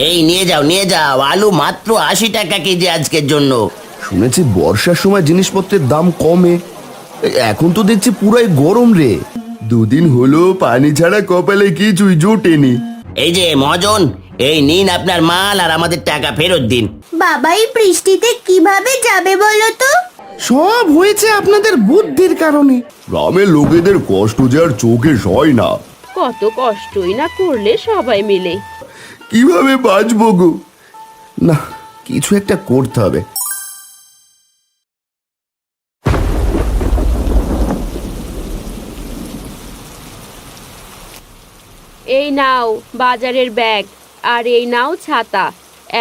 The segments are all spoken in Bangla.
এই নিয়ে যাও নিয়ে যাও, আলু মাত্র 80 টাকা কেজি আজকের জন্য। শুনেছি বর্ষার সময় জিনিসপত্রের দাম কমে, এখন তো দেখছি পুরাই গরম রে। দুদিন হলো পানি ছাড়া কপালে কিছুই জোটেনি। এই যে মহাজন, এই নিন আপনার মাল আর আমাদের টাকা ফেরত দিন। বাবা এই বৃষ্টিতে কিভাবে যাবে বলো তো? সব হয়েছে আপনাদের বুদ্ধির কারণে। গ্রামের লোকেদের কষ্ট যে আর চোখে সয় না। কত কষ্টই না করলে সবাই মিলে। কিভাবে বাঁচবো গো? না, কিছু একটা করতে হবে। এই নাও বাজারের ব্যাগ, আর এই নাও ছাতা।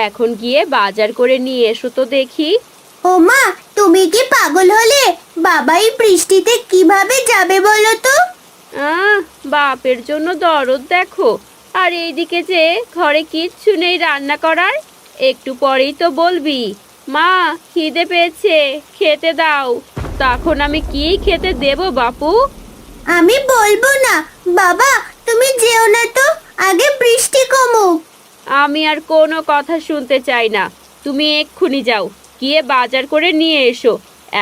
এখন গিয়ে বাজার করে নিয়ে এসো তো দেখি। ও মা, তুমি কি পাগল হলে? বাবা এই বৃষ্টিতে কিভাবে যাবে বলো তো? বাপের জন্য দরদ দেখো। আর এইদিকে যে ঘরে কিচ্ছু নেই রান্না করার। একটু পরেই তো বলবি, মা খিদে পেয়েছে, খেতে দাও। তখন আমি কি খেতে দেব বাপু? আমি বলবো না। বাবা তুমি যেও না তো, আগে বৃষ্টি কমুক। আমি আর কোনো কথা শুনতে চাই না। তুমি এক্ষুনি যাও, গিয়ে বাজার করে নিয়ে এসো।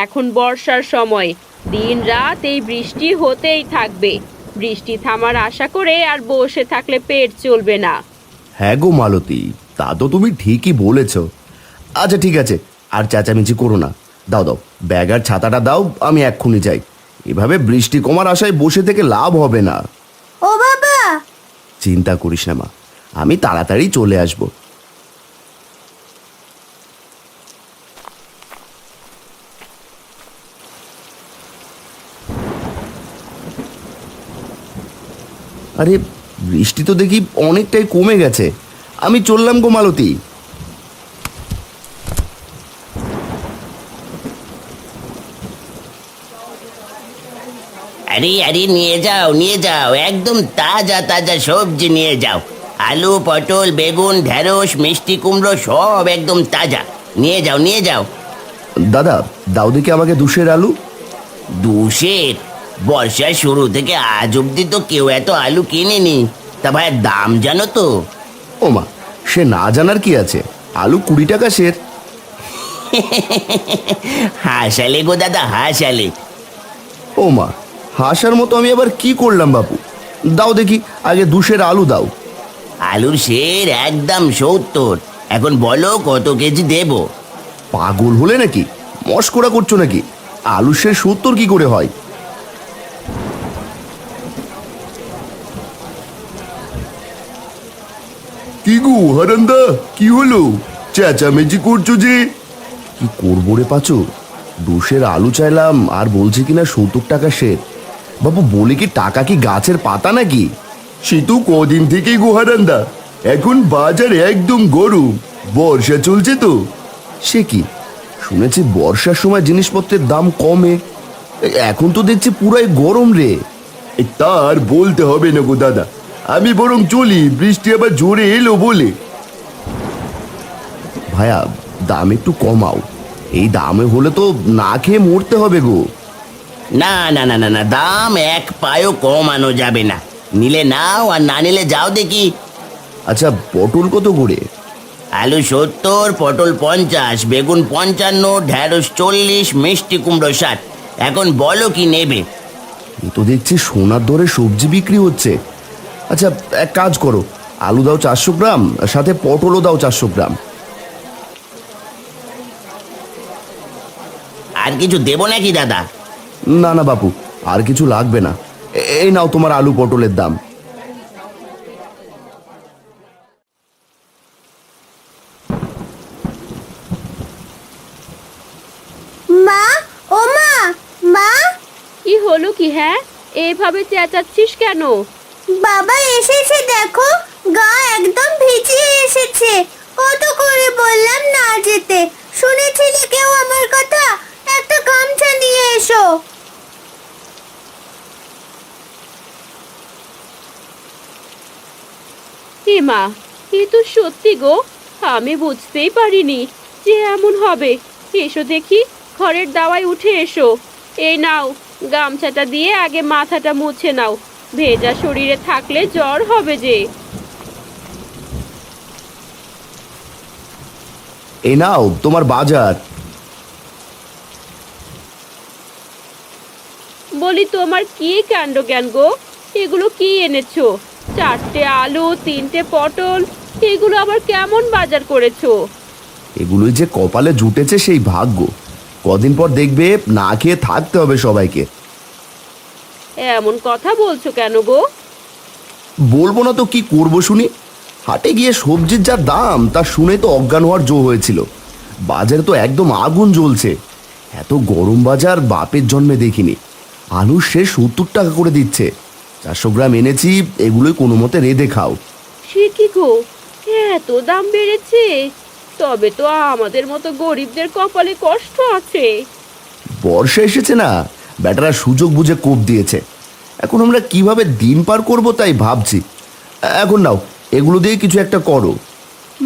এখন বর্ষার সময়, দিন রাত এই বৃষ্টি হতেই থাকবে। বৃষ্টি থামার আশা করে আর বসে থাকলে পেট চলবে না। হ্যাঁ গো মালতী, তা তো তুমি ঠিকই বলেছ। আচ্ছা ঠিক আছে, আর চেঁচামেচি করো না। দাও দাও, ব্যাগ আর ছাতাটা দাও, আমি এক্ষুনি যাই। এভাবে বৃষ্টি কমার আশায় বসে থেকে লাভ হবে না। ও বাবা! চিন্তা করিস না মা, আমি তাড়াতাড়ি চলে আসব। আরে বৃষ্টি তো দেখি অনেকটাই কমে গেছে। আমি চললাম গো মালতী। আরে আরে নিয়ে যাও নিয়ে যাও, একদম তাজা তাজা সবজি নিয়ে যাও। আলু, পটল, বেগুন, ঢেঁড়স, মিষ্টি কুমড়ো সব একদম তাজা। নিয়ে যাও নিয়ে যাও। দাদা দাও দেখি আমাকে 2 আলু। 2 বর্ষার শুরু থেকে আজ অব্দি তো কেউ এত আলু কিনেনি। তা ভাই দাম জানো তো? ও মা, সে না জানার কি আছে, আলু 20 টাকা সের। হাসালে গো দাদা হাসালে। ও মা, হাসার মতো আমি আবার কি করলাম বাপু? দাও দেখি আগে 2 আলু দাও। আলুর সের একদম 70। এখন বলো কত কেজি দেব? পাগল হলে নাকি? মস্করা করছো নাকি? আলু সে 70 কি করে হয়? কি গো হারান্দা, কি হলো? চেঁচামেচি করছো যে? কি করবো রে পাচু, 2 আলু চাইলাম আর বলছে কিনা 70 টাকা সের। বাবু বলে কি টাকা কি গাছের পাতা নাকি? সে তো কদিন থেকেই গো হারান্দা, এখন বাজার একদম গরম, বর্ষা চলছে তো। সে কি, শুনেছি বর্ষার সময় জিনিসপত্রের দাম কমে, এখন তো দেখছি পুরাই গরম রে। তার বলতে হবে না গো দাদা, আমি বরং চলি, বৃষ্টি আবার জোরে এলো বলে। ভাইয়া দাম একটু কমাও, এই দামে হলে তো না খেয়ে মরতে হবে গো। না না না না না, দাম এক পায়ও কমানো যাবে না। নিলে নাও আর না নিলে যাও দেখি। আচ্ছা পটল কত করে? আলু 70, পটল 50, বেগুন 55, ঢেঁড়স 40, মিষ্টি কুমড়ো 60। এখন বলো কি নেবে? এ তো দেখছি সোনার দরে সবজি বিক্রি হচ্ছে। আচ্ছা এক কাজ করো, আলু দাও 400 গ্রাম, সাথে পটলও দাও 400 গ্রাম। আর কিছু দেবো নাকি দাদা? না না বাপু, আর কিছু লাগবে না। এই নাও তোমার আলু পটলের দাম। মা, ও মা, মা! কি হলো কি? হ্যাঁ, এইভাবে চেঁচাচ্ছিস কেন? বাবা এসেছে দেখো, গা একদম ভিজিয়ে এসেছে। কত করে বললাম না যেতে, শুনেছিলে কেউ আমার কথা? একটা গামছা নিয়ে এসো। এ মা, এ তো সত্যি গো, আমি বুঝতেই পারিনি যে এমন হবে। এসো দেখি, ঘরের দাওয়ায় উঠে এসো। এই নাও, গামছাটা দিয়ে আগে মাথাটা মুছে নাও, ভেজা শরীরে থাকলে জ্বর হবে যে। এ নাও তোমার বাজার। বলি তোমার কি কাণ্ড জ্ঞান গো, এগুলো কি এনেছো? 4টে আলু, 3টে পটল, এগুলো আবার কেমন বাজার করেছো? এগুলোই যে কপালে জুটেছে সেই ভাগ্য। কদিন পর দেখবে না খেয়ে থাকতে হবে সবাইকে। এমন কথা বলছো কেন গো? বলবো না তো কি করবো শুনি। হাটে গিয়ে সবজির যা দাম তা শুনে তো অজ্ঞান হওয়ার জো হয়েছিল। বাজারে তো একদম আগুন জ্বলছে। এত গরম বাজার বাপের জন্মে দেখিনি। আলু সে 70 টাকা করে দিচ্ছে। 400 গ্রাম এনেছি, এগুলোই কোনো মতে রেঁধে খাও। সে কি গো, এত দাম বেড়েছে? তবে তো আমাদের মতো গরিবদের কপালে কষ্ট আছে। বর্ষা এসেছে না, ব্যাটারা সুযোগ বুঝে কোপ দিয়েছে। এখন আমরা কিভাবে দিন পার করব তাই ভাবছি। এখন নাও, এগুলো দিয়ে কিছু একটা করো।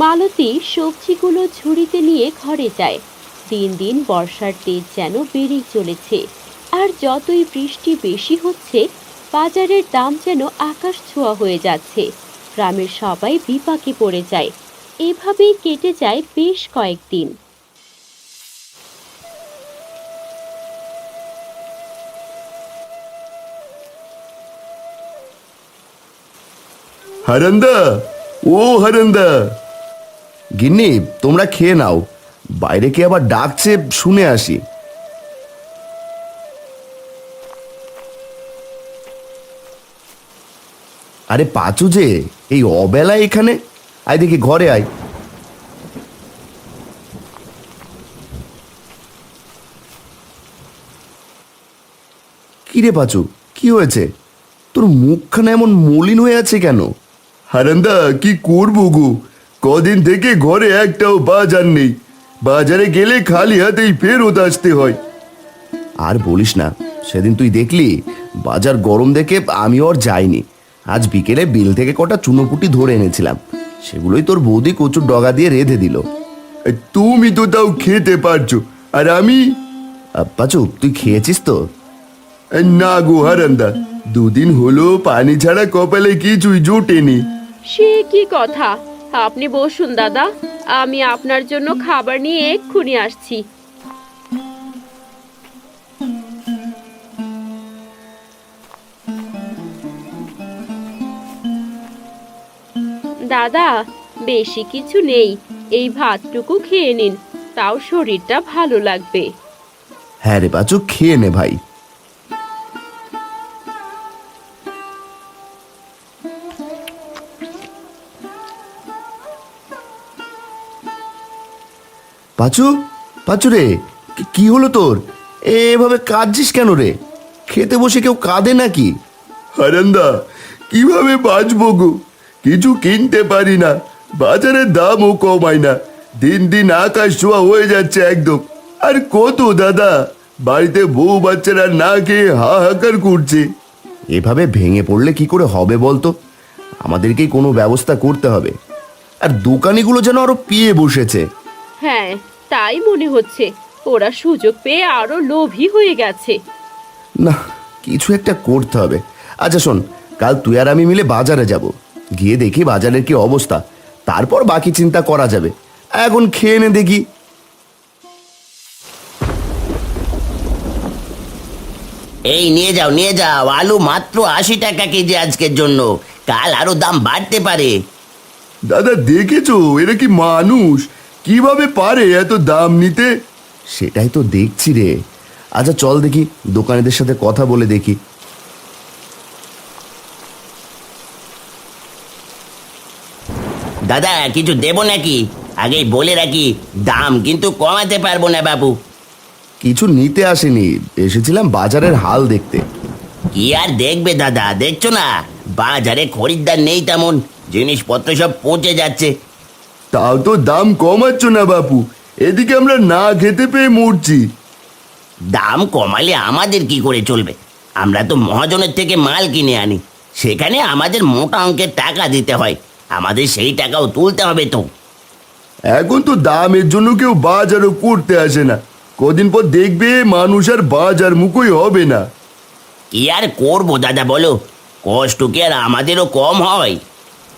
মালতী সবজিগুলো ঝুড়িতে নিয়ে ঘরে যায়। দিন দিন বর্ষার তেজ যেন বেড়েই চলেছে। আর যতই বৃষ্টি বেশি হচ্ছে, বাজারের দাম যেন আকাশ ছোঁয়া হয়ে যাচ্ছে। গ্রামের সবাই বিপাকে পড়ে যায়। এভাবেই কেটে যায় বেশ কয়েকদিন। হারান্দা, ও হারান্দা। গিন্নি, তোমরা খেয়ে নাও। বাইরে কে আবার ডাকছে শুনে আসি। আরে পাচু যে, এই অবেলায় এখানে? আয় দেখি ঘরে আয়। কিরে পাচু, কি হয়েছে? তোর মুখখানা এমন মলিন হয়ে আছে কেন? হারান্দা, কি করবো গো, কদিন থেকে ঘরে একটাও বাজার নেই। বাজারে গেলে খালি হাতেই ফেরত আসতে হয়। আর বলিস না, সেদিন তুই দেখলি বাজার গরম দেখে আমিও আর যাইনি। আজ বিকেলে বিল থেকে কটা চুনোপুটি ধরে এনেছিলাম, সেগুলোই তোর বৌদি কচুর ডগা দিয়ে রেঁধে দিল। তুমি তো তাও খেতে পারছো, আর আমি? পাচু, তুই খেয়েছিস তো? না গো হারান্দা, দুদিন হলো পানি ছাড়া কপালে কিছুই জোটেনি। সে কি কথা? আপনি বসুন দাদা, আমি আপনার জন্য খাবার নিয়ে এক্ষুনি আসছি। দাদা, বেশি কিছু নেই, এই ভাতটুকু খেয়ে নিন, তাও শরীরটা ভালো লাগবে। হ্যাঁ রে পাচু, খেয়ে নে ভাই। পাচু, পাচু রে, কি হলো তোর? এভাবে কাঁদছিস কেন রে? খেতে বসে কেউ কাঁদে নাকি? হারান্দা, কিভাবে বাঁচবো গো, কিছু কিনতে পারি না, বাজারের দামও কমায় না। দিন দিন আকাশ ছোঁয়া হয়ে যাচ্ছে একদম। আর কত দাদা, বাড়িতে বউ বাচ্চারা না খেয়ে হাহাকার করছে। এভাবে ভেঙে পড়লে কি করে হবে বলতো? আমাদেরকেই কোনো ব্যবস্থা করতে হবে। আর দোকানিগুলো যেন আরো পিয়ে বসেছে। হ্যাঁ, তাই মনে হচ্ছে। ওরা সুযোগ পেয়ে আরো লোভী হয়ে গেছে। না, কিছু একটা করতে হবে। আচ্ছা শোন, কাল তুই আর আমি মিলে বাজারে যাব, গিয়ে দেখি বাজারের কি অবস্থা, তারপর বাকি চিন্তা করা যাবে। এখন খেয়ে নে দেখি। এই নিয়ে যাও নিয়ে যাও, আলু মাত্র 80 টাকা কেজি আজকের জন্য, কাল আরো দাম বাড়তে পারে। দাদা দেখেছো, এরা কি মানুষ? কিভাবে পারে এত দাম নিতে? সেটাই তো দেখছি রে। আচ্ছা চল দেখি, দোকানিদের সাথে কথা বলে দেখি। দাদা, কিছু দেবো নাকি? আগেই বলে রাখি, দাম কিন্তু কমাতে পারবো না বাবু। কিছু নিতে আসেনি, এসেছিলাম বাজারের হাল দেখতে। কি আর দেখবে দাদা, দেখছো না বাজারে খরিদ্দার নেই তেমন, জিনিসপত্র সব পচে যাচ্ছে। তাও তো দাম কমাচ্ছ না বাপু, এদিকে আমরা না খেতে পেয়ে মরছি। দাম কমালে আমাদের কি করে চলবে? আমরা তো মহাজনের থেকে মাল কিনে আনি, সেখানে আমাদের মোটা অঙ্কের টাকা দিতে হয়, আমাদের সেই টাকাও তুলতে হবে তো। এখন তো দামের জন্য কেউ বাজারও করতে আসে না। কদিন পর দেখবে মানুষ আর বাজার মুখই হবে না। কি আর করবো দাদা বলো, কষ্ট কি আর আমাদেরও কম হয়?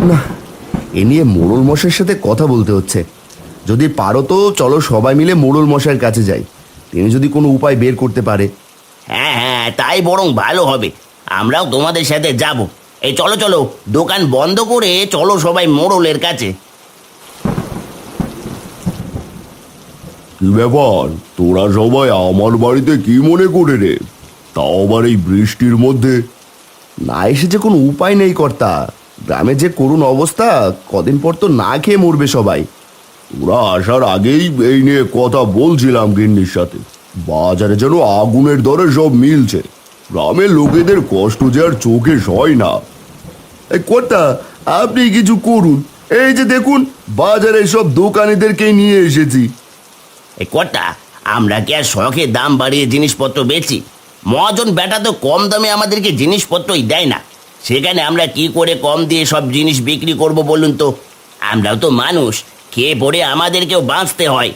না, এ নিয়ে মোড়ল মশাইয়ের সাথে কথা বলতে হচ্ছে। যদি পারো তো চলো সবাই মিলে মোড়ল মশাইয়ের কাছে যাই, তিনি যদি কোনো উপায় বের করতে পারে। হ্যাঁ হ্যাঁ, তাই বরং ভালো হবে। আমরাও তোমাদের সাথে যাব। এই চলো চলো, দোকান বন্ধ করে চলো সবাই মোড়লের কাছে। কি ব্যাপার, তোরা সবাই আমার বাড়িতে কি মনে করে রে? তাও আবার এই বৃষ্টির মধ্যে। না এসে যে কোনো উপায় নেই কর্তা, গ্রামে যে করুণ অবস্থা, কদিন পর তো না খেয়ে মরবে সবাই। ওরা আসার আগেই এই নিয়ে কথা বলছিলাম গিন্নির সাথে। বাজারে যেন আগুনের দরে সব মিলছে, গ্রামের লোকেদের কষ্ট যে আর চোখে সয় না। এই কর্তা, আপনি কিছু করুন, এই যে দেখুন বাজারে সব দোকানিদেরকেই নিয়ে এসেছি। এই কর্তা, আমরা কি আর শখে দাম বাড়িয়ে জিনিসপত্র বেচি? মহাজন বেটা তো কম দামে আমাদেরকে জিনিসপত্রই দেয় না, সেখানে আমরা কি করে কম দিয়ে সব জিনিস বিক্রি করব বলুন তো? আমরাও তো মানুষ, খেয়ে পড়ে আমাদেরকেও বাঁচতে হয়।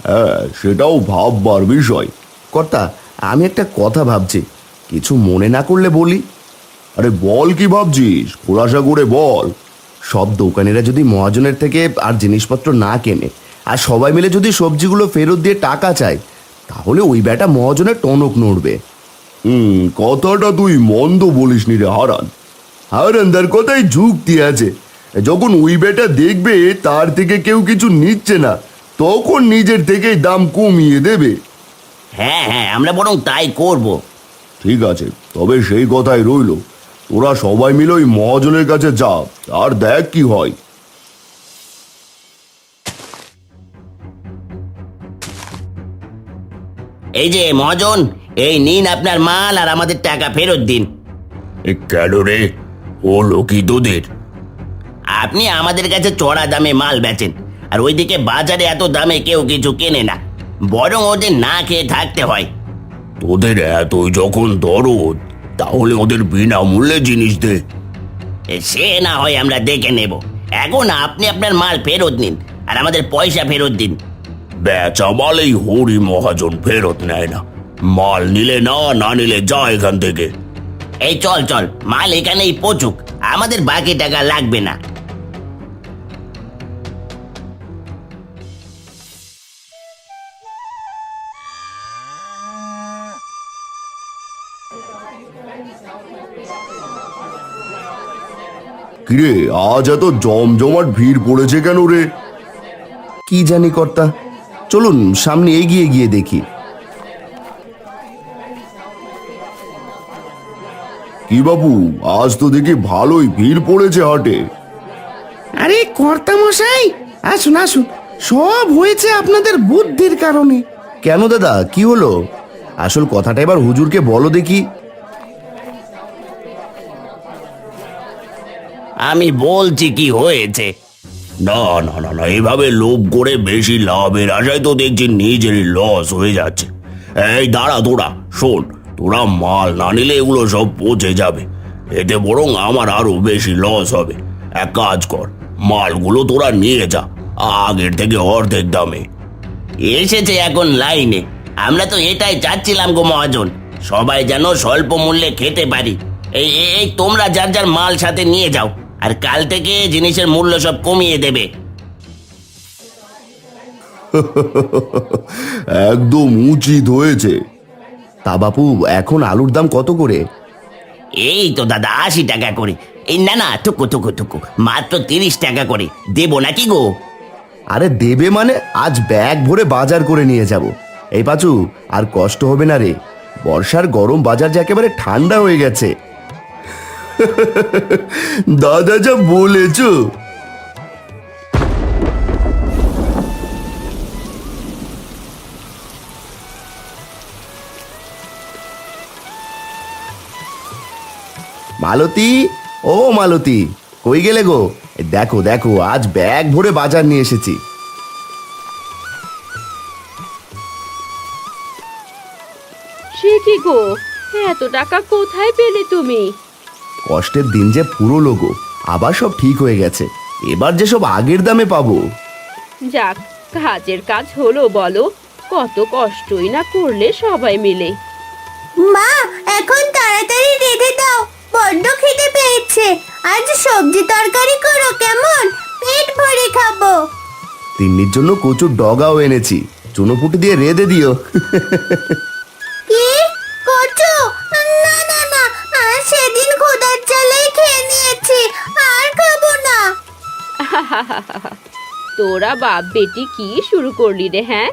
হ্যাঁ, সেটাও ভাববার বিষয়। কর্তা, আমি একটা কথা ভাবছি, কিছু মনে না করলে বলি। আরে বল, কি ভাবছিস? খোলাসা করে বল। সব দোকানিরা যদি মহাজনের থেকে আর জিনিসপত্র না কেনে, আর সবাই মিলে যদি সবজিগুলো ফেরত দিয়ে টাকা চায়, তাহলে ওই বেটা মহাজনের টনক নড়বে। কথাটা তুই মন্দ বলিসনি রে হারান। হারানদার কথাই যুক্তি আছে। যখন ওই বেটা দেখবে তার থেকে কেউ কিছু নিচ্ছে না, তখন নিজের থেকেই দাম কমিয়ে দেবে। হ্যাঁ হ্যাঁ, আমরা বরং তাই করব। ঠিক আছে, তবে সেই কথাই রইল, তোরা সবাই মিলে ওই মহাজনের কাছে যা, আর দেখ কি হয়। এই যে মহাজন, এই নিন আপনার মাল, আর আমাদের টাকা ফেরত দিন। কেন রে, হলো কি তোদের? আপনি আমাদের কাছে চড়া দামে মাল বেচেন, আর ওইদিকে বাজারে এত দামে কেউ কিছু কেনে না, বরং ওদের না খেয়ে থাকতে হয়। তোদের এতই যখন দরদ, তাহলে ওদের বিনামূল্যে জিনিস দে। সে না হয় আমরা দেখে নেব, এখন আপনি আপনার মাল ফেরত নিন আর আমাদের পয়সা ফেরত দিন। বেচা মাল এই হরি মহাজন ফেরত নেয় না। মাল নিলে না, না নিলে যা এখান থেকে। এই চল চল, মাল এখানেই পচুক, আমাদের বাকি টাকা লাগবে না। কিরে, আজ এত জমজমাট ভিড় পড়েছে কেন রে? কি জানি কর্তা, চলুন সামনে এগিয়ে গিয়ে দেখি। কি বাবু, আজ তো দেখি ভালোই ভিড় পড়েছে হাটে। আরে কর্তা মশাই, আসুন আসুন, সব হয়েছে আপনাদের বুদ্ধির কারণে। কেন দাদা, কি হলো? আসল কথাটা এবার হুজুরকে বলো দেখি। আমি বলছি কি হয়েছে। না না না না, এভাবে লোভ করে বেশি লাভের আশায় তো দেখছি নিজেরই লস হয়ে যাচ্ছে। এই দাঁড়া, তোরা শোন, তোরা মাল না নিলে এগুলো সব পচে যাবে, এতে বরং আমার আরো বেশি লস হবে। এক কাজ কর, মালগুলো তোরা নিয়ে যা, আগের থেকে অর্ধেক দামে। এসেছে এখন লাইনে, আমরা তো এটাই চাচ্ছিলাম গো মহাজন, সবাই যেন স্বল্প মূল্যে খেতে পারি। এই এই তোমরা যার যার মাল সাথে নিয়ে যাও, আর কাল থেকে জিনিসের মূল্য সব কমিয়ে দেবে। একদম উচিত হয়েছে। তা বাপু, এখন আলুর দাম কত করে? এই তো দাদা 80 টাকা করে। এই না না, টুকু টুকু টুকু, মাত্র 30 টাকা করে দেবো নাকি গো? আরে দেবে মানে, আজ ব্যাগ ভরে বাজার করে নিয়ে যাব। এই পাচু, আর কষ্ট হবে না রে, বর্ষার গরম বাজার যে একেবারে ঠান্ডা হয়ে গেছে। দাদা যা বলেছ। মালতী, ও মালতী, কই গেলে গো? দেখো দেখো, আজ ব্যাগ ভরে বাজার নিয়ে এসেছি। সে কি গো, এত টাকা কোথায় পেলে তুমি? কষ্টের দিন যে পুরো গো, আবার সব ঠিক হয়ে গেছে, এবার যে সব আগের দামে পাবো। যাক, কাজের কাজ হলো বলো, কত কষ্টই না করলে সবাই মিলে। মা, এখন তাড়াতাড়ি রেঁধে দাও, বড্ড খিদে পেয়েছে। আজ সবজি তরকারি করো কেমন, পেট ভরে খাবো। তিন্নির জন্য কচুর ডগাও এনেছি, চুনোপুটি দিয়ে রেঁধে দিও। কি কচু? না না না, আর সেদিন খোদার জ্বালায় খেয়ে নিয়েছি, আর খাবো না। তোরা বাপ বেটি কি শুরু করলি রে, হ্যাঁ?